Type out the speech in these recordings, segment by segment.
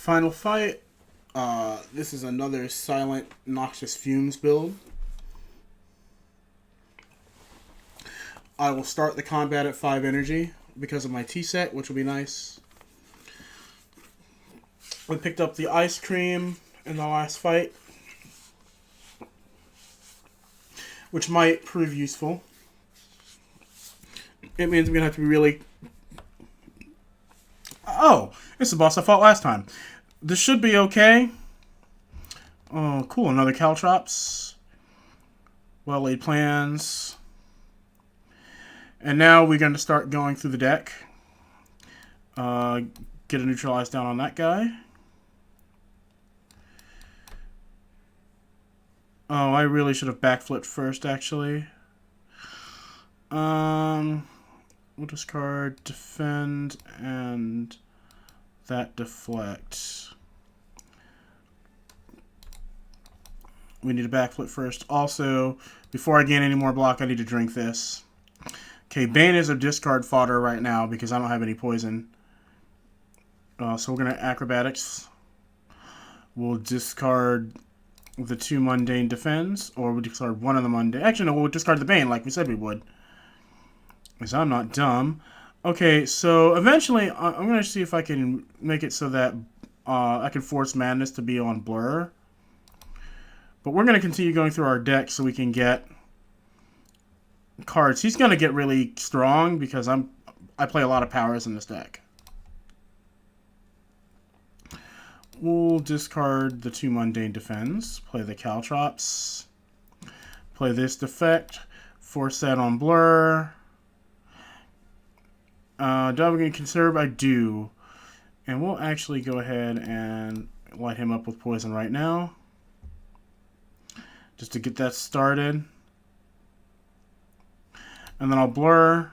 Final fight. This is another silent, noxious fumes build. I will start the combat at 5 energy because of my T-set, which will be nice. We picked up the ice cream in the last fight, which might prove useful. It means we're going to have to be really... Oh, it's the boss I fought last time. This should be okay. Oh, cool. Another Caltrops. Well-laid plans. And now we're going to start going through the deck. Get a neutralize down on that guy. Oh, I really should have backflipped first, actually. We'll discard defend and that deflect. We need a backflip first. Also, before I gain any more block, I need to drink this. Okay, Bane is a discard fodder right now because I don't have any poison. So we're going to acrobatics. We'll discard the 2 mundane defends, or we'll discard one of the mundane. Actually, no, we'll discard the Bane like we said we would. Because I'm not dumb. Okay, so eventually I'm going to see if I can make it so that I can force Madness to be on Blur. But we're going to continue going through our deck so we can get cards. He's going to get really strong because I play a lot of powers in this deck. We'll discard the 2 mundane defends, play the Caltrops, play this defect, force that on Blur. Do I have to conserve? I do. And we'll actually go ahead and light him up with poison right now. Just to get that started. And then I'll Blur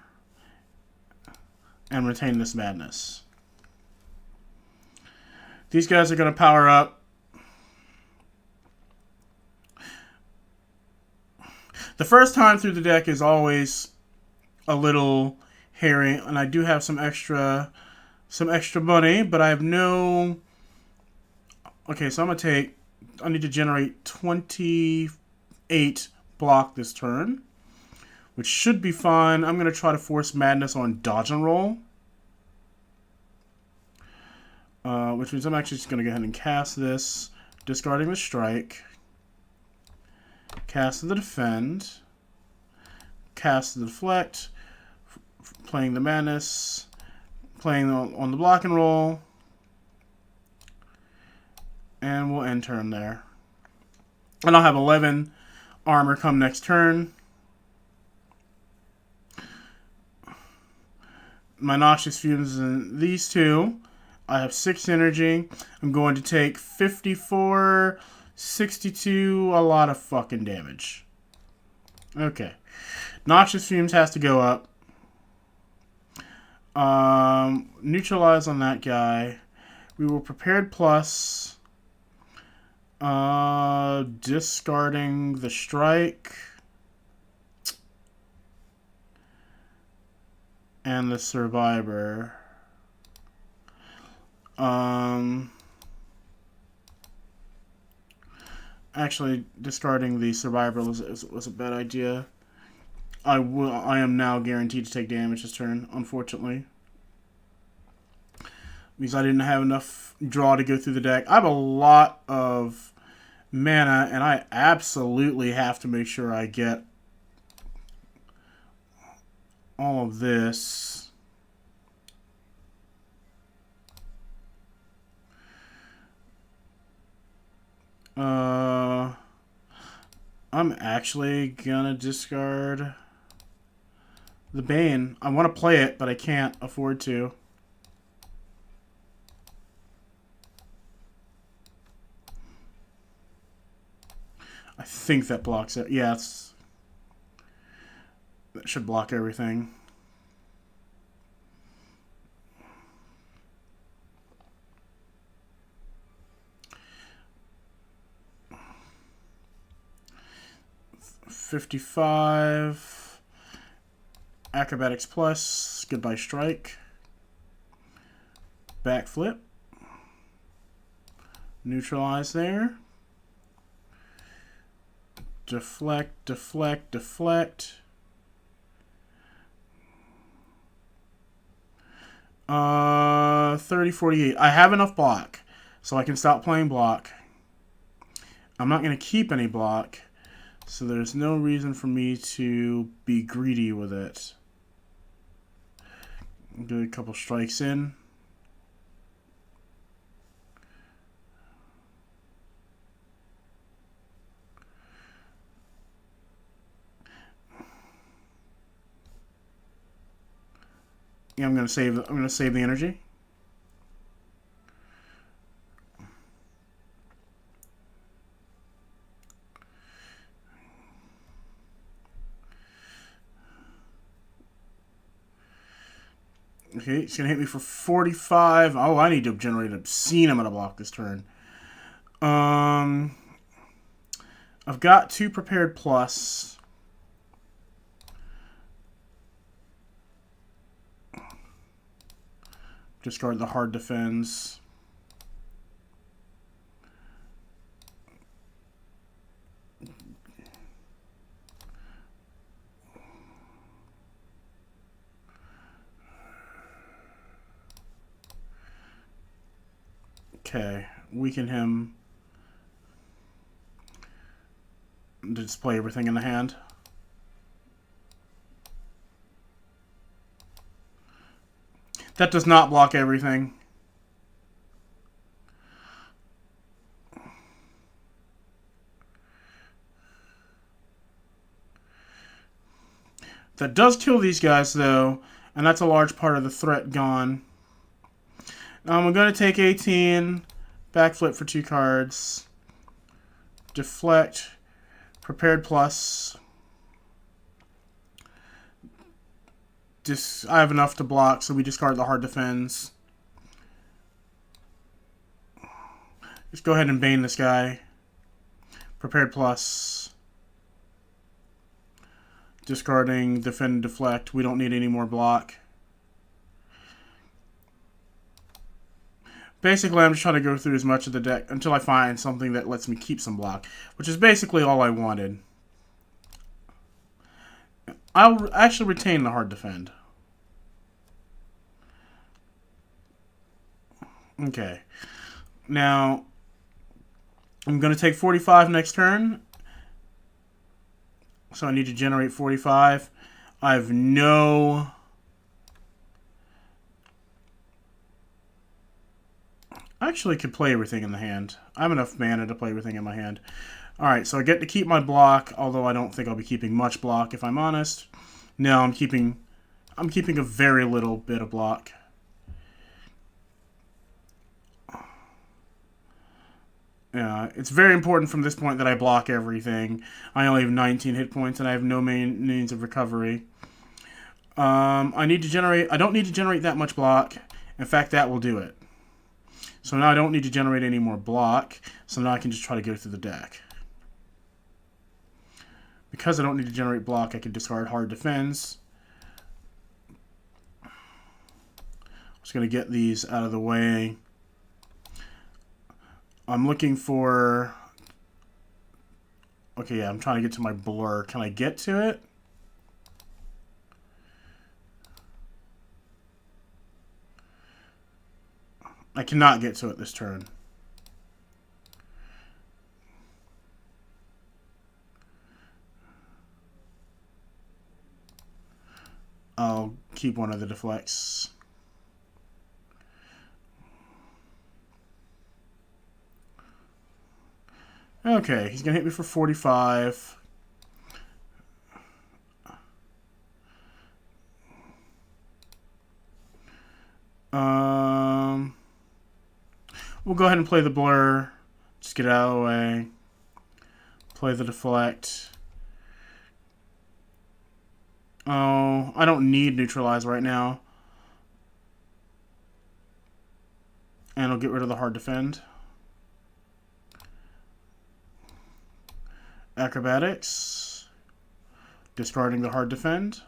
and retain this Madness. These guys are going to power up. The first time through the deck is always a little hairy, and I do have some extra money, but I have no... Okay, so I'm going to take... I need to generate 28 block this turn, which should be fine. I'm going to try to force Madness on Dodge and Roll. Which means I'm actually just going to go ahead and cast this, discarding the Strike, cast the Defend, cast the Deflect, playing the Madness, playing on the Block and Roll, and we'll end turn there. And I'll have 11 armor come next turn. My Noxious Fumes in these two. I have 6 energy. I'm going to take 54, 62, a lot of fucking damage. Okay. Noxious Fumes has to go up. Neutralize on that guy. We will Prepared Plus. Discarding the Strike. And the Survivor. Actually, discarding the Survivor was a bad idea. I am now guaranteed to take damage this turn, unfortunately. Because I didn't have enough draw to go through the deck. I have a lot of mana, and I absolutely have to make sure I get all of this. I'm actually gonna discard the Bane. I want to play it, but I can't afford to. I think that blocks it. Yeah, that should block everything. $55. Acrobatics plus. Goodbye Strike. Backflip. Neutralize there. Deflect, deflect, deflect. 30, 48. I have enough block, so I can stop playing block. I'm not going to keep any block, so there's no reason for me to be greedy with it. Do a couple strikes in. Yeah, I'm gonna save the energy. Okay, it's gonna hit me for 45. Oh, I need to generate an obscene amount of block this turn. I've got 2 prepared plus. Discard the hard defense. Okay, weaken him. Display everything in the hand. That does not block everything. That does kill these guys, though, and that's a large part of the threat gone. I'm going to take 18, backflip for 2 cards, deflect, prepared plus. I have enough to block, so we discard the hard defense. Just go ahead and bane this guy. Prepared plus. Discarding defend and deflect. We don't need any more block. Basically, I'm just trying to go through as much of the deck until I find something that lets me keep some block, which is basically all I wanted. I'll actually retain the hard defend. Okay. Now, I'm going to take 45 next turn. So I need to generate 45. I have no... I actually could play everything in the hand. I have enough mana to play everything in my hand. Alright, so I get to keep my block, although I don't think I'll be keeping much block if I'm honest. No, I'm keeping a very little bit of block. Yeah, it's very important from this point that I block everything. I only have 19 hit points and I have no means of recovery. I need to generate... I don't need to generate that much block. In fact, that will do it. So now I don't need to generate any more block. So now I can just try to go through the deck. Because I don't need to generate block, I can discard hard defense. I'm just going to get these out of the way. I'm looking for... Okay, yeah, I'm trying to get to my blur. Can I get to it? I cannot get to it this turn. I'll keep one of the deflects. Okay, he's going to hit me for 45. We'll go ahead and play the blur. Just get it out of the way. Play the deflect. Oh, I don't need neutralize right now. And I'll get rid of the hard defend. Acrobatics. Discarding the hard defend.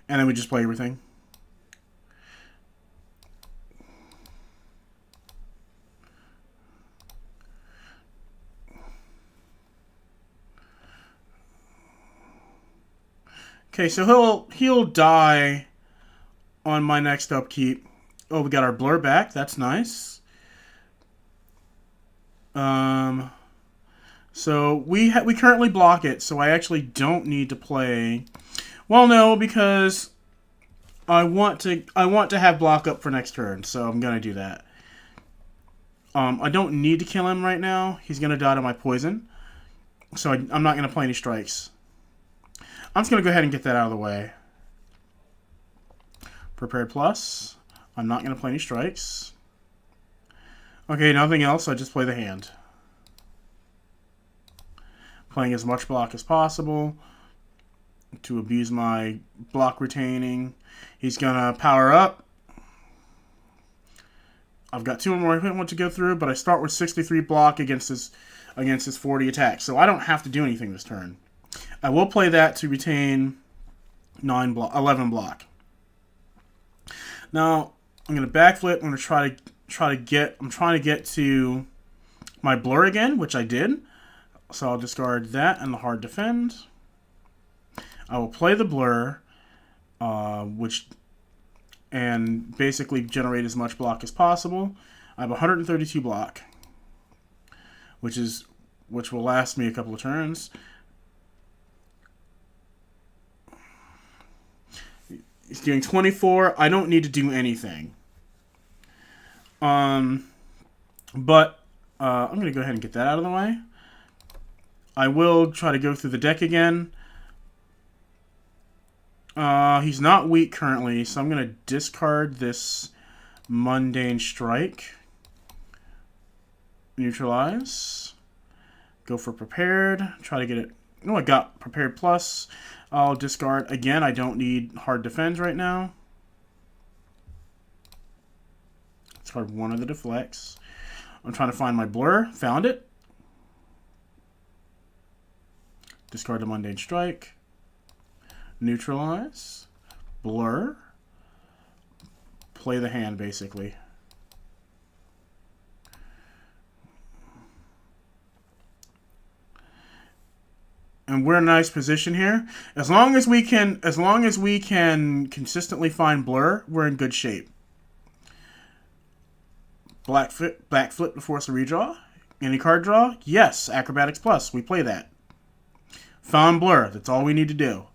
And then we just play everything. Okay, so he'll die on my next upkeep. Oh, we got our blur back. That's nice. So we currently block it, so I actually don't need to play. Well, no, because I want to have block up for next turn, so I'm gonna do that. I don't need to kill him right now. He's gonna die to my poison, so I'm not gonna play any strikes. I'm just gonna go ahead and get that out of the way. Prepared plus. I'm not gonna play any strikes. Okay, nothing else. I just play the hand. Playing as much block as possible to abuse my block retaining. He's gonna power up. I've got 2 more equipment to go through, but I start with 63 block against his 40 attack, so I don't have to do anything this turn. I will play that to retain 11 block. Now I'm gonna backflip. I'm gonna try to get. I'm trying to get to my blur again, which I did. So I'll discard that and the hard defend. I will play the blur, and basically generate as much block as possible. I have 132 block, which will last me a couple of turns. He's doing 24. I don't need to do anything. But I'm gonna go ahead and get that out of the way. I will try to go through the deck again. He's not weak currently, so I'm going to discard this Mundane Strike. Neutralize. Go for Prepared. Try to get it. No, I got Prepared Plus. I'll discard. Again, I don't need Hard Defense right now. Discard one of the deflects. I'm trying to find my blur. Found it. Discard the Mundane Strike. Neutralize. Blur. Play the hand, basically. And we're in a nice position here. As long as we can consistently find blur, we're in good shape. Black flip to force a redraw. Any card draw? Yes, Acrobatics Plus. We play that. Found blur. That's all we need to do.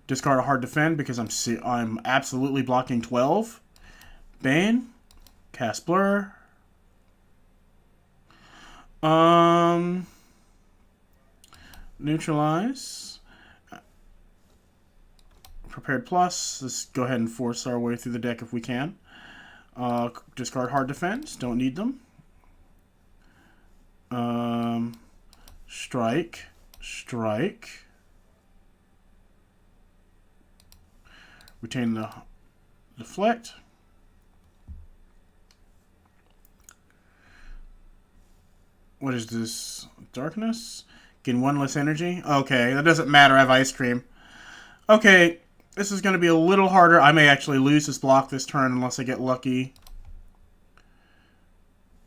Discard a hard defend because I'm absolutely blocking 12. Bane. Cast blur. Neutralize. Prepared plus. Let's go ahead and force our way through the deck if we can. Discard hard defense. Don't need them. Strike. Strike. Retain the deflect. What is this? Darkness? Gain 1 less energy? Okay, that doesn't matter. I have ice cream. Okay, this is going to be a little harder. I may actually lose this block this turn unless I get lucky.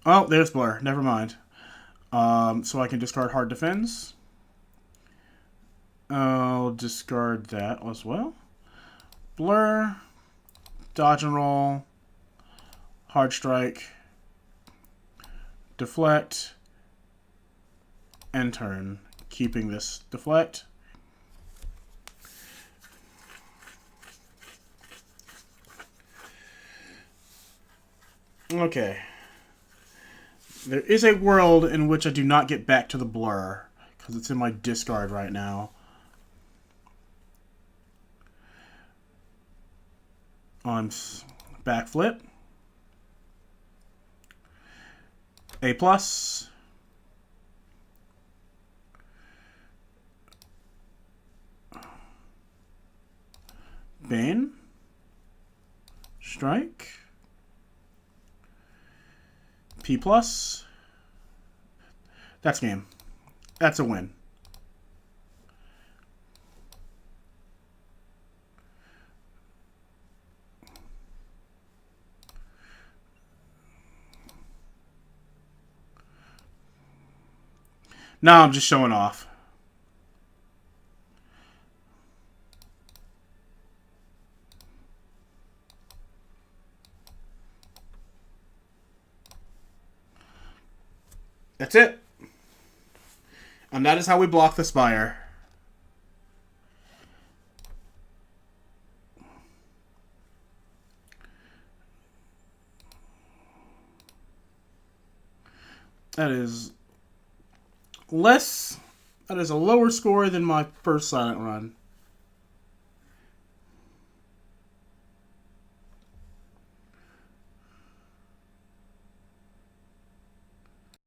Oh, there's blur. Never mind. So I can discard hard defense. I'll discard that as well. Blur. Dodge and roll. Hard strike. Deflect. End turn. Keeping this deflect. Okay. There is a world in which I do not get back to the blur because it's in my discard right now. On backflip. A plus. Bane. Strike. P plus. That's game. That's a win. Now I'm just showing off. That's it. And that is how we block the Spire. That is a lower score than my first silent run.